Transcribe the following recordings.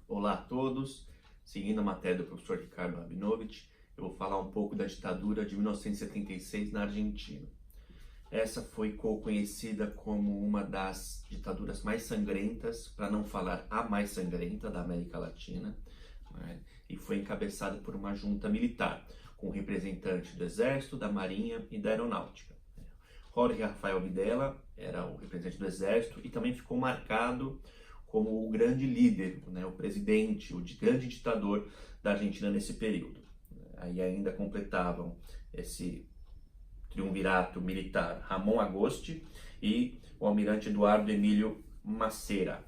Olá a todos. Seguindo a matéria do professor Ricardo Rabinovich, eu vou falar um pouco da ditadura de 1976 na Argentina. Essa foi conhecida como uma das ditaduras mais sangrentas, para não falar a mais sangrenta da América Latina, né? E foi encabeçada por uma junta militar, com representantes do Exército, da Marinha e da Aeronáutica. Jorge Rafael Videla era o representante do Exército e também ficou marcado como o grande líder, né, o presidente, o grande ditador da Argentina nesse período. Aí ainda completavam esse triunvirato militar Ramon Agosti e o almirante Eduardo Emílio Maceira,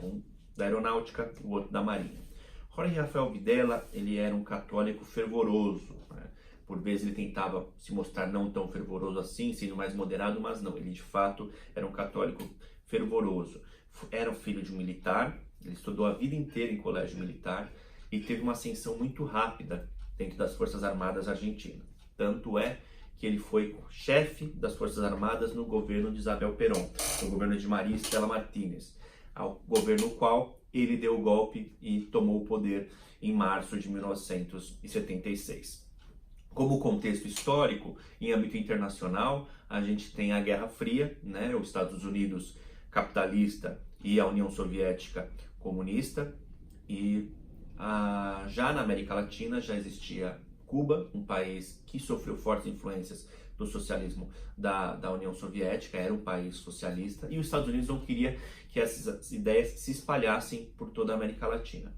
um da Aeronáutica, o outro da Marinha. Jorge Rafael Videla, ele era um católico fervoroso, né? Por vezes ele tentava se mostrar não tão fervoroso assim, sendo mais moderado, mas não, ele de fato era um católico fervoroso. Era o filho de um militar, ele estudou a vida inteira em colégio militar e teve uma ascensão muito rápida dentro das Forças Armadas argentinas. Tanto é que ele foi chefe das Forças Armadas no governo de Isabel Perón, no governo de María Estela Martínez, ao governo qual ele deu o golpe e tomou o poder em março de 1976. Como contexto histórico, em âmbito internacional, a gente tem a Guerra Fria, né, os Estados Unidos capitalista e a União Soviética comunista, e já na América Latina já existia Cuba, um país que sofreu fortes influências do socialismo da União Soviética, era um país socialista, e os Estados Unidos não queria que essas ideias se espalhassem por toda a América Latina.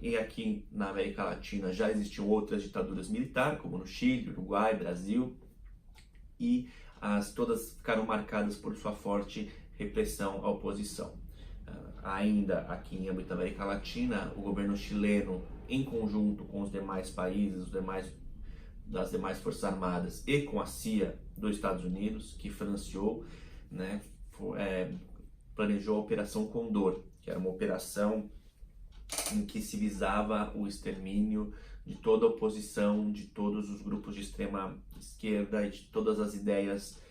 E aqui na América Latina já existiam outras ditaduras militares, como no Chile, Uruguai, Brasil, e todas ficaram marcadas por sua forte repressão à oposição. Ainda aqui em âmbito da América Latina, o governo chileno, em conjunto com os demais países, das demais forças armadas e com a CIA dos Estados Unidos, que financiou, né, planejou a Operação Condor, que era uma operação em que se visava o extermínio de toda a oposição, de todos os grupos de extrema esquerda e de todas as ideias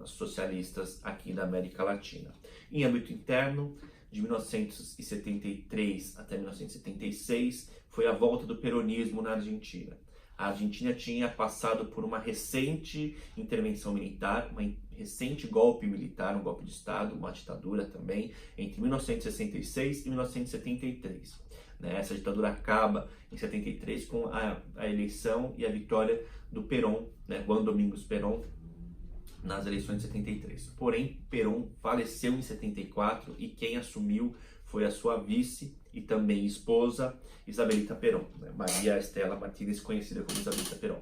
socialistas aqui da América Latina. Em âmbito interno, de 1973 até 1976, foi a volta do peronismo na Argentina. A Argentina tinha passado por uma recente intervenção militar, um recente golpe militar, um golpe de Estado, uma ditadura também, entre 1966 e 1973. Essa ditadura acaba em 73 com a eleição e a vitória do Perón, Juan Domingos Perón, nas eleições de 73. Porém, Perón faleceu em 74 e quem assumiu foi a sua vice e também esposa, Isabelita Perón, María Estela Martínez, conhecida como Isabelita Perón.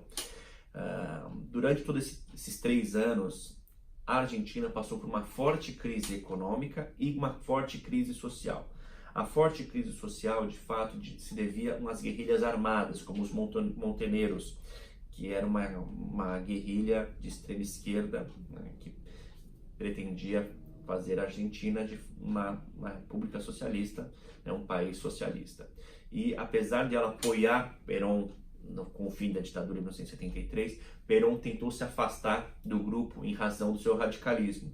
Durante todos esses 3 anos, a Argentina passou por uma forte crise econômica e uma forte crise social. A forte crise social, de fato, se devia a umas guerrilhas armadas, como os Montoneros, que era uma guerrilha de extrema esquerda, que pretendia fazer a Argentina de uma república socialista, um país socialista. E apesar de ela apoiar Perón com o fim da ditadura em 1973, Perón tentou se afastar do grupo em razão do seu radicalismo.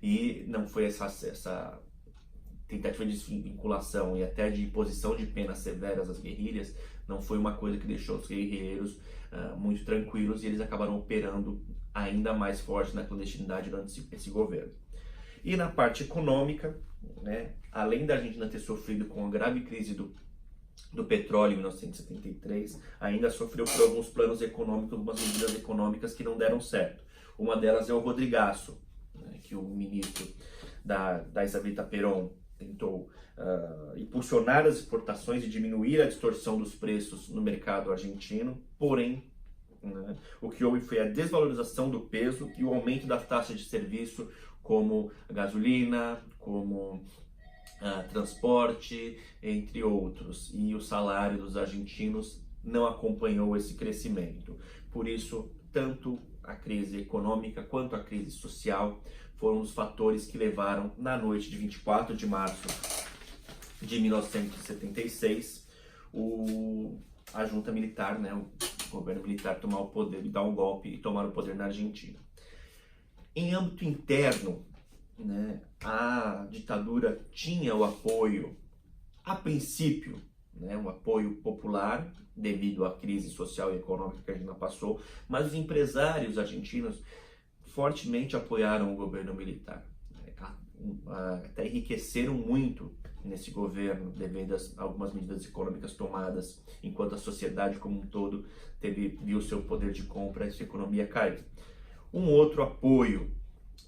E não foi essa tentativa de desvinculação e até de imposição de penas severas às guerrilhas, não foi uma coisa que deixou os guerrilheiros muito tranquilos, e eles acabaram operando ainda mais forte na clandestinidade durante esse governo. E na parte econômica, além da Argentina ter sofrido com a grave crise do petróleo em 1973, ainda sofreu por alguns planos econômicos, algumas medidas econômicas que não deram certo. Uma delas é o Rodrigaço, que o ministro da Isabelita Perón tentou impulsionar as exportações e diminuir a distorção dos preços no mercado argentino, porém, o que houve foi a desvalorização do peso e o aumento das taxas de serviço, como gasolina, como transporte, entre outros, e o salário dos argentinos não acompanhou esse crescimento. Por isso, tanto a crise econômica quanto a crise social foram os fatores que levaram, na noite de 24 de março de 1976, a junta militar, o governo militar, tomar o poder e dar um golpe e tomar o poder na Argentina. Em âmbito interno, a ditadura tinha o apoio a princípio, né, um apoio popular devido à crise social e econômica que a Argentina passou, mas os empresários argentinos fortemente apoiaram o governo militar. Até enriqueceram muito nesse governo devido a algumas medidas econômicas tomadas, enquanto a sociedade como um todo viu seu poder de compra e sua economia cair. Um outro apoio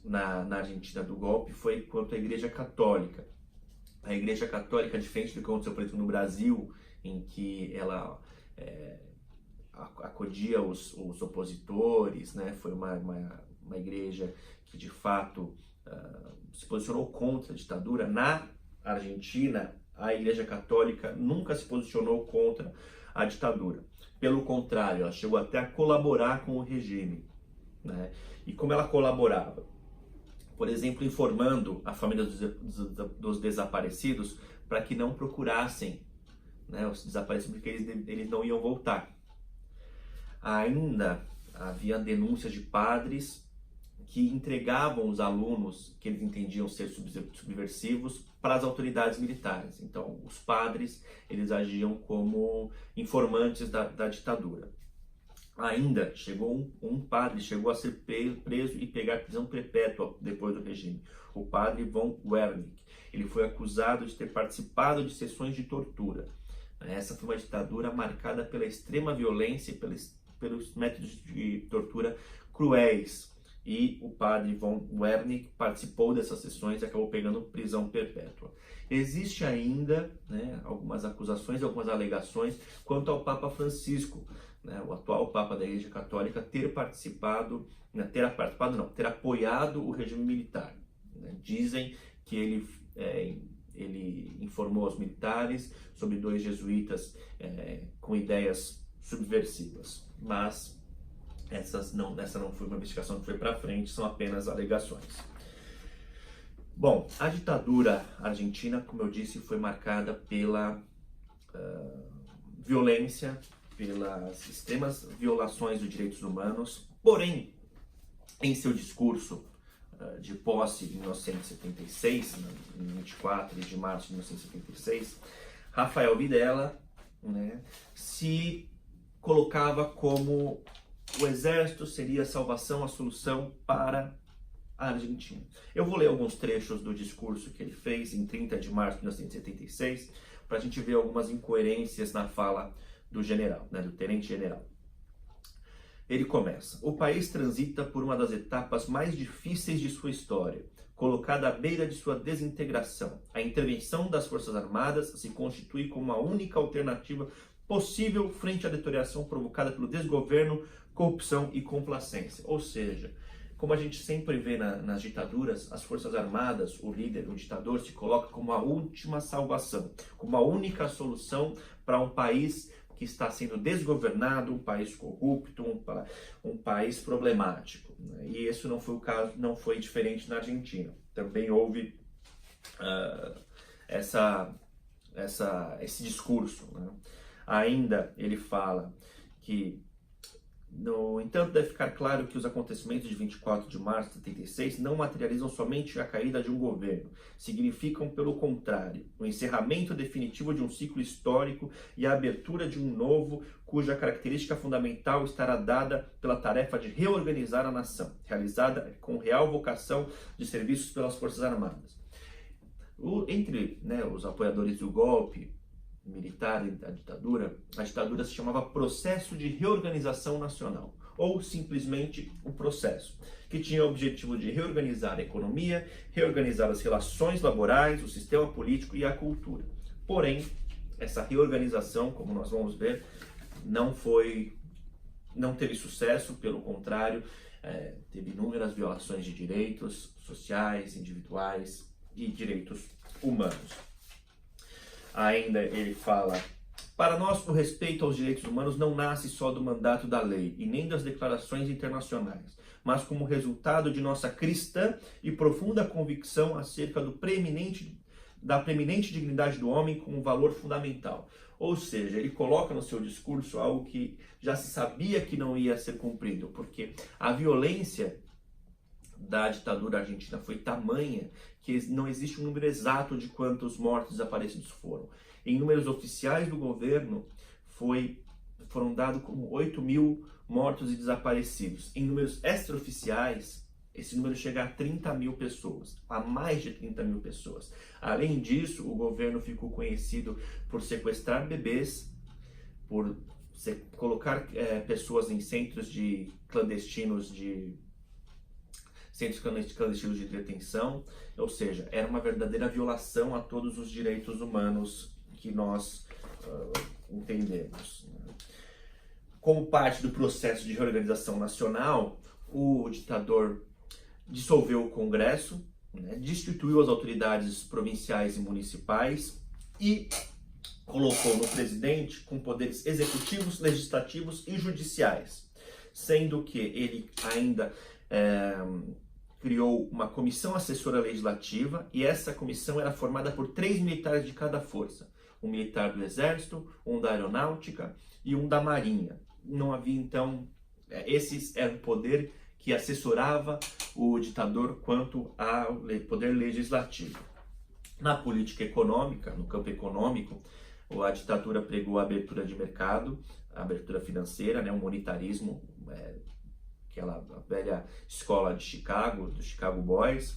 na Argentina do golpe foi quanto à Igreja Católica. A Igreja Católica, diferente do que aconteceu, por exemplo, no Brasil, em que ela acolhia os opositores, né? Foi uma igreja que de fato se posicionou contra a ditadura. Na Argentina, a Igreja Católica nunca se posicionou contra a ditadura. Pelo contrário, ela chegou até a colaborar com o regime, né? E como ela colaborava? Por exemplo, informando a família dos desaparecidos para que não procurassem, né, os desaparecidos, porque eles não iam voltar. Ainda havia denúncias de padres que entregavam os alunos que eles entendiam ser subversivos para as autoridades militares. Então, os padres, eles agiam como informantes da ditadura. Ainda chegou um padre, chegou a ser preso e pegar prisão perpétua depois do regime. O padre von Wernicke. Ele foi acusado de ter participado de sessões de tortura. Essa foi uma ditadura marcada pela extrema violência e pelos métodos de tortura cruéis. E o padre von Wernicke participou dessas sessões e acabou pegando prisão perpétua. Existe ainda, né, algumas acusações, algumas alegações quanto ao Papa Francisco, né, o atual Papa da Igreja Católica, ter apoiado o regime militar. Né? Dizem que ele informou aos militares sobre 2 jesuítas com ideias subversivas, mas essa não foi uma investigação que foi para frente, são apenas alegações. Bom, a ditadura argentina, como eu disse, foi marcada pela violência, pelas extremas violações dos direitos humanos. Porém, em seu discurso de posse em 1976, em 24 de março de 1976, Rafael Videla, né, se colocava como o exército seria a salvação, a solução para a Argentina. Eu vou ler alguns trechos do discurso que ele fez em 30 de março de 1976, para a gente ver algumas incoerências na fala do general, né, do tenente-general. Ele começa: o país transita por uma das etapas mais difíceis de sua história, colocada à beira de sua desintegração. A intervenção das Forças Armadas se constitui como a única alternativa possível frente à deterioração provocada pelo desgoverno, corrupção e complacência. Ou seja, como a gente sempre vê nas ditaduras, as Forças Armadas, o líder, o ditador, se coloca como a última salvação, como a única solução para um país que está sendo desgovernado, um país corrupto, um país problemático. E isso não foi o caso, não foi diferente na Argentina. Também houve esse discurso, né? Ainda ele fala que, no entanto, deve ficar claro que os acontecimentos de 24 de março de 76 não materializam somente a caída de um governo, significam, pelo contrário, o encerramento definitivo de um ciclo histórico e a abertura de um novo, cuja característica fundamental estará dada pela tarefa de reorganizar a nação, realizada com real vocação de serviços pelas Forças Armadas. Entre os apoiadores do golpe militar e da ditadura, a ditadura se chamava Processo de Reorganização Nacional, ou simplesmente o processo, que tinha o objetivo de reorganizar a economia, reorganizar as relações laborais, o sistema político e a cultura. Porém, essa reorganização, como nós vamos ver, não teve sucesso, pelo contrário, teve inúmeras violações de direitos sociais, individuais e direitos humanos. Ainda ele fala: para nós, o respeito aos direitos humanos não nasce só do mandato da lei e nem das declarações internacionais, mas como resultado de nossa cristã e profunda convicção acerca da preeminente dignidade do homem como valor fundamental. Ou seja, ele coloca no seu discurso algo que já se sabia que não ia ser cumprido, porque a violência da ditadura argentina foi tamanha que não existe um número exato de quantos mortos desaparecidos foram. Em números oficiais do governo, foram dados como 8.000 mortos e desaparecidos. Em números extraoficiais, esse número chega a 30.000 pessoas, a mais de 30.000 pessoas. Além disso, o governo ficou conhecido por sequestrar bebês, por colocar pessoas em centros clandestinos de detenção, ou seja, era uma verdadeira violação a todos os direitos humanos que nós entendemos. Como parte do processo de reorganização nacional, o ditador dissolveu o Congresso, destituiu as autoridades provinciais e municipais e colocou no presidente com poderes executivos, legislativos e judiciais, sendo que ele ainda criou uma comissão assessora legislativa e essa comissão era formada por 3 militares de cada força, um militar do Exército, um da Aeronáutica e um da Marinha. Não havia então, esse era o poder que assessorava o ditador quanto ao poder legislativo. Na política econômica, no campo econômico, a ditadura pregou a abertura de mercado, a abertura financeira, o monetarismo, aquela velha escola de Chicago, do Chicago Boys,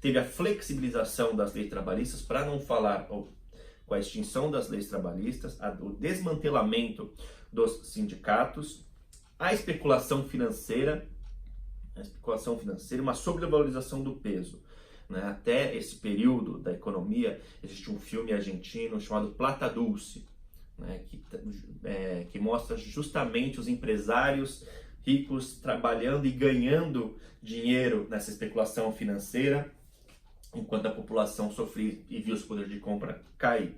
Teve a flexibilização das leis trabalhistas, para não falar com a extinção das leis trabalhistas, o desmantelamento dos sindicatos, a especulação financeira, uma sobrevalorização do peso. Até esse período da economia, existe um filme argentino chamado Plata Dulce, que mostra justamente os empresários ricos trabalhando e ganhando dinheiro nessa especulação financeira, enquanto a população sofria e viu seu poder de compra cair.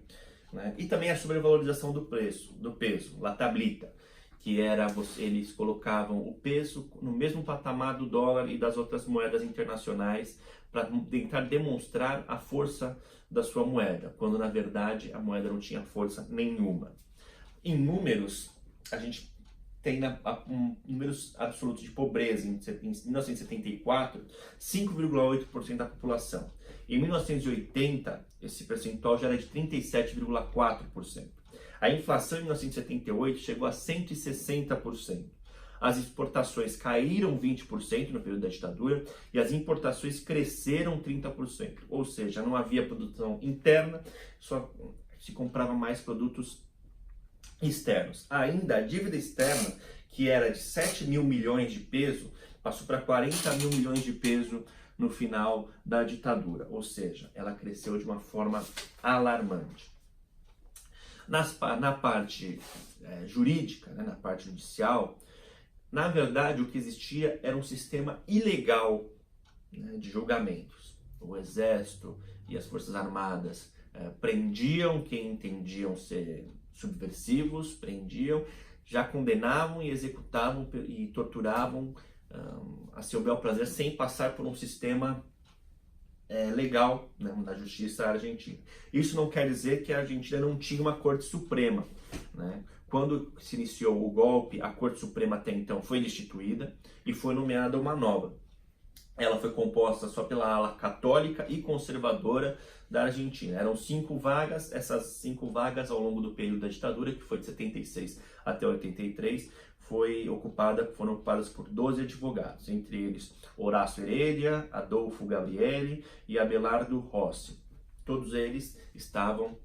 E também a sobrevalorização do peso, la tablita, que era, eles colocavam o peso no mesmo patamar do dólar e das outras moedas internacionais para tentar demonstrar a força da sua moeda, quando na verdade a moeda não tinha força nenhuma. Em números, a gente tem números absolutos de pobreza. Em 1974, 5,8% da população. Em 1980, esse percentual já era de 37,4%. A inflação em 1978 chegou a 160%. As exportações caíram 20% no período da ditadura e as importações cresceram 30%. Ou seja, não havia produção interna, só se comprava mais produtos externos. Ainda a dívida externa, que era de 7.000 milhões de peso, passou para 40.000 milhões de peso no final da ditadura. Ou seja, ela cresceu de uma forma alarmante. Na parte jurídica, na parte judicial, na verdade o que existia era um sistema ilegal de julgamentos. O Exército e as Forças Armadas prendiam quem entendiam ser subversivos, prendiam, já condenavam e executavam e torturavam a seu bel prazer, sem passar por um sistema legal na justiça argentina. Isso não quer dizer que a Argentina não tinha uma Corte Suprema. Quando se iniciou o golpe, a Corte Suprema até então foi destituída e foi nomeada uma nova. Ela foi composta só pela ala católica e conservadora da Argentina. Eram 5 vagas, essas 5 vagas ao longo do período da ditadura, que foi de 76 até 83, foram ocupadas por 12 advogados, entre eles Horácio Heredia, Adolfo Gabrielli e Abelardo Rossi. Todos eles estavam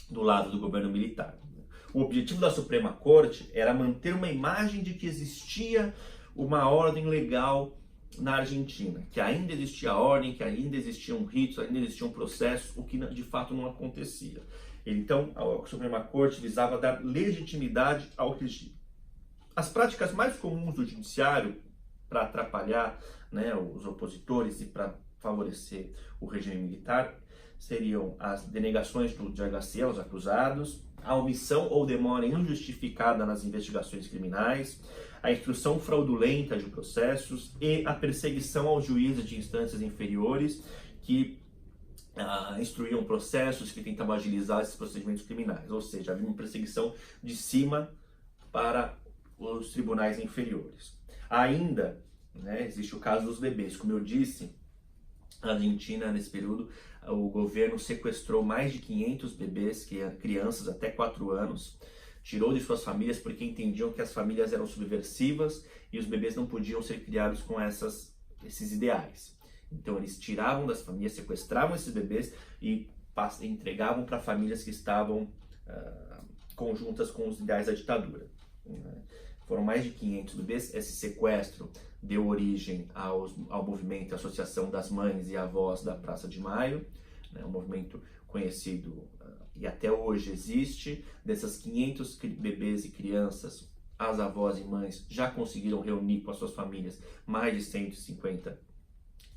do lado do governo militar. O objetivo da Suprema Corte era manter uma imagem de que existia uma ordem legal na Argentina, que ainda existia ordem, que ainda existiam ritos, ainda existiam processos, o que de fato não acontecia. Então, a Suprema Corte visava dar legitimidade ao regime. As práticas mais comuns do judiciário para atrapalhar os opositores e para favorecer o regime militar seriam as denegações de HC aos acusados, a omissão ou demora injustificada nas investigações criminais, a instrução fraudulenta de processos e a perseguição aos juízes de instâncias inferiores que instruíam processos, que tentavam agilizar esses procedimentos criminais. Ou seja, havia uma perseguição de cima para os tribunais inferiores. Ainda né? Existe o caso dos bebês. Como eu disse, a Argentina, nesse período, o governo sequestrou mais de 500 bebês, crianças até 4 anos, tirou de suas famílias porque entendiam que as famílias eram subversivas e os bebês não podiam ser criados com esses ideais. Então eles tiravam das famílias, sequestravam esses bebês e entregavam para famílias que estavam conjuntas com os ideais da ditadura. Foram mais de 500 bebês. Esse sequestro deu origem ao movimento Associação das Mães e Avós da Praça de Maio, né, um movimento conhecido e até hoje existe. Dessas 500 bebês e crianças, as avós e mães já conseguiram reunir com as suas famílias mais de 150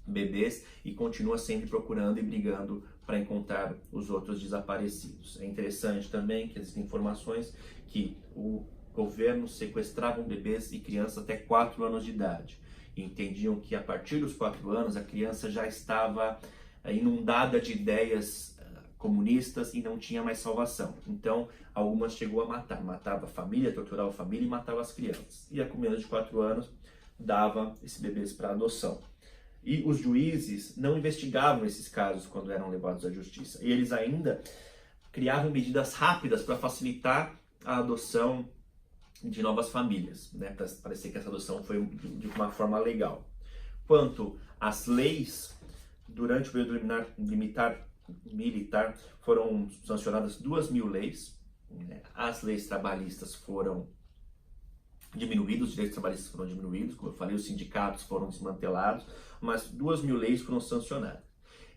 bebês e continua sempre procurando e brigando para encontrar os outros desaparecidos. É interessante também que existem informações que o governo sequestrava bebês e crianças até 4 anos de idade. E entendiam que a partir dos 4 anos a criança já estava inundada de ideias comunistas e não tinha mais salvação. Então, algumas chegou a matar. Matava a família, torturava a família e matava as crianças. E com menos de 4 anos dava esses bebês para adoção. E os juízes não investigavam esses casos quando eram levados à justiça. E eles ainda criavam medidas rápidas para facilitar a adoção de novas famílias, né? Para parecer que essa adoção foi de uma forma legal. Quanto às leis, durante o período militar foram sancionadas 2.000 leis. Né? As leis trabalhistas foram diminuídos, os direitos trabalhistas foram diminuídos, como eu falei, os sindicatos foram desmantelados, mas 2.000 leis foram sancionadas.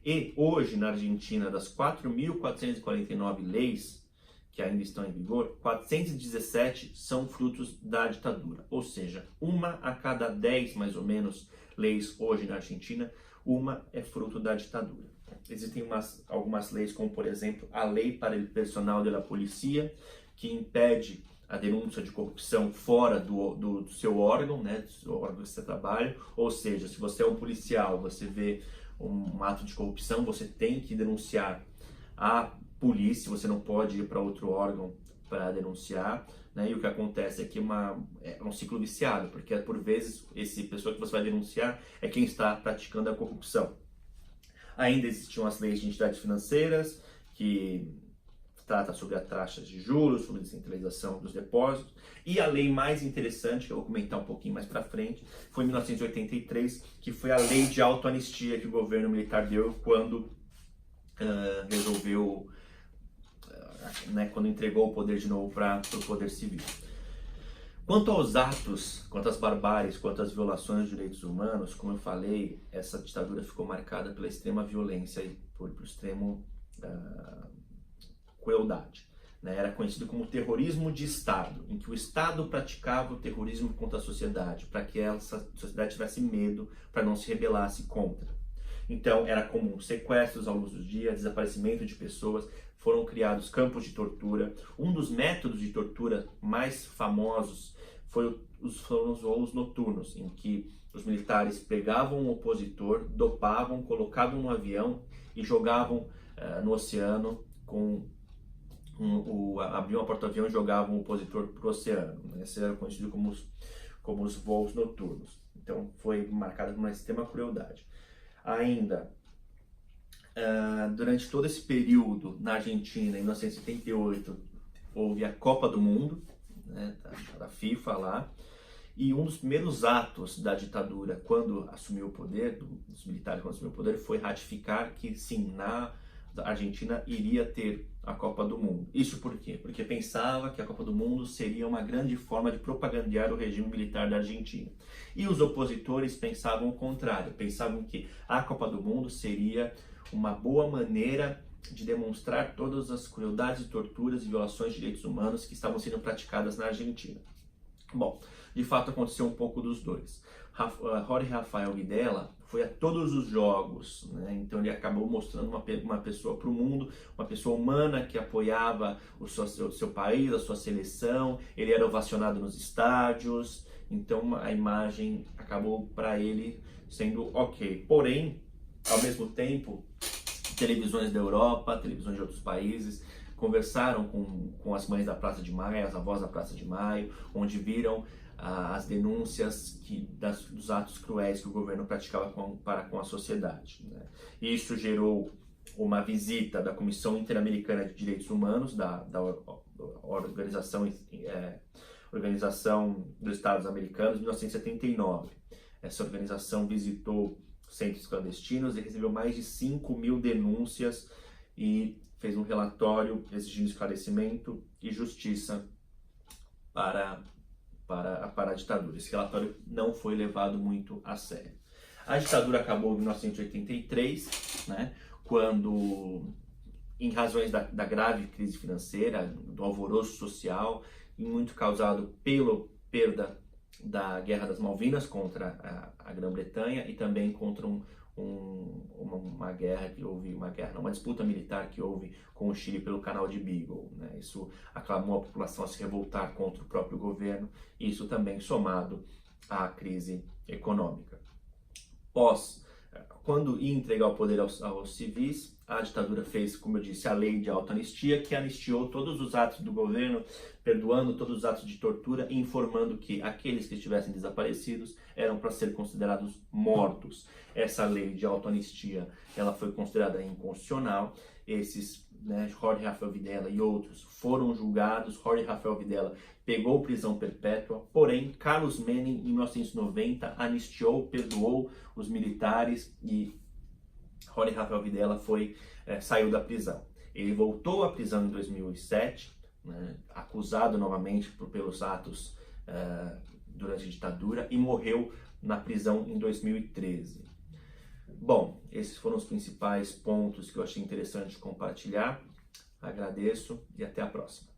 E hoje, na Argentina, das 4.449 leis que ainda estão em vigor, 417 são frutos da ditadura. Ou seja, 1 a cada 10, mais ou menos, leis hoje na Argentina, uma é fruto da ditadura. Existem algumas leis, como por exemplo, a Lei para o Personal da Polícia, que impede a denúncia de corrupção fora do seu órgão, né, do seu órgão que você trabalha. Ou seja, se você é um policial, você vê um ato de corrupção, você tem que denunciar a polícia, você não pode ir para outro órgão para denunciar, né? E o que acontece é que é um ciclo viciado, porque por vezes essa pessoa que você vai denunciar é quem está praticando a corrupção. Ainda existiam as leis de entidades financeiras, que trata sobre as taxas de juros, sobre a descentralização dos depósitos. E a lei mais interessante, que eu vou comentar um pouquinho mais para frente, foi em 1983, que foi a lei de autoanistia que o governo militar deu quando resolveu, quando entregou o poder de novo para o poder civil. Quanto aos atos, quanto às barbáries, quanto às violações de direitos humanos, como eu falei, essa ditadura ficou marcada pela extrema violência e por extremo crueldade. Né? Era conhecido como terrorismo de Estado, em que o Estado praticava o terrorismo contra a sociedade, para que essa sociedade tivesse medo, para não se rebelasse contra. Então, era comum sequestros ao longo dos dias, desaparecimento de pessoas, foram criados campos de tortura. Um dos métodos de tortura mais famosos foram os voos noturnos, em que os militares pegavam um opositor, dopavam, colocavam no avião e jogavam no oceano, abriam a porta-avião e jogavam o opositor para o oceano. Esse era conhecido como os voos noturnos. Então, foi marcado por uma extrema crueldade. Ainda, durante todo esse período, na Argentina, em 1978, houve a Copa do Mundo, né, da FIFA lá, e um dos primeiros atos da ditadura, quando assumiu o poder, dos militares quando assumiu o poder, foi ratificar que sim, na Argentina iria ter a Copa do Mundo. Isso por quê? Porque pensava que a Copa do Mundo seria uma grande forma de propagandear o regime militar da Argentina. E os opositores pensavam o contrário, pensavam que a Copa do Mundo seria uma boa maneira de demonstrar todas as crueldades, torturas e violações de direitos humanos que estavam sendo praticadas na Argentina. Bom, de fato aconteceu um pouco dos dois. Jorge Rafael Videla foi a todos os jogos, né? Então ele acabou mostrando uma pessoa para o mundo, uma pessoa humana que apoiava o seu país, a sua seleção, ele era ovacionado nos estádios, então a imagem acabou para ele sendo ok. Porém, ao mesmo tempo, televisões da Europa, televisões de outros países, conversaram com as mães da Praça de Maio, as avós da Praça de Maio, onde viram as denúncias dos atos cruéis que o governo praticava para com a sociedade, né? Isso gerou uma visita da Comissão Interamericana de Direitos Humanos, da Organização dos Estados Americanos, em 1979. Essa organização visitou centros clandestinos e recebeu mais de 5.000 denúncias e fez um relatório exigindo esclarecimento e justiça para a ditadura. Esse relatório não foi levado muito a sério. A ditadura acabou em 1983, né, quando, em razões da grave crise financeira, do alvoroço social, e muito causado pela perda da Guerra das Malvinas contra a Grã-Bretanha e também contra uma disputa militar que houve com o Chile pelo Canal de Beagle, né? Isso aclamou a população a se revoltar contra o próprio governo, e isso também somado à crise econômica. Quando ia entregar o poder aos civis, a ditadura fez, como eu disse, a lei de autoanistia, que anistiou todos os atos do governo, perdoando todos os atos de tortura e informando que aqueles que estivessem desaparecidos eram para ser considerados mortos. Essa lei de autoanistia, ela foi considerada inconstitucional. Esses, né, Jorge Rafael Videla e outros foram julgados. Jorge Rafael Videla pegou prisão perpétua, porém Carlos Menem, em 1990, anistiou, perdoou os militares e Jorge Rafael Videla saiu da prisão. Ele voltou à prisão em 2007, né, acusado novamente pelos atos durante a ditadura, e morreu na prisão em 2013. Bom, esses foram os principais pontos que eu achei interessante compartilhar. Agradeço e até a próxima.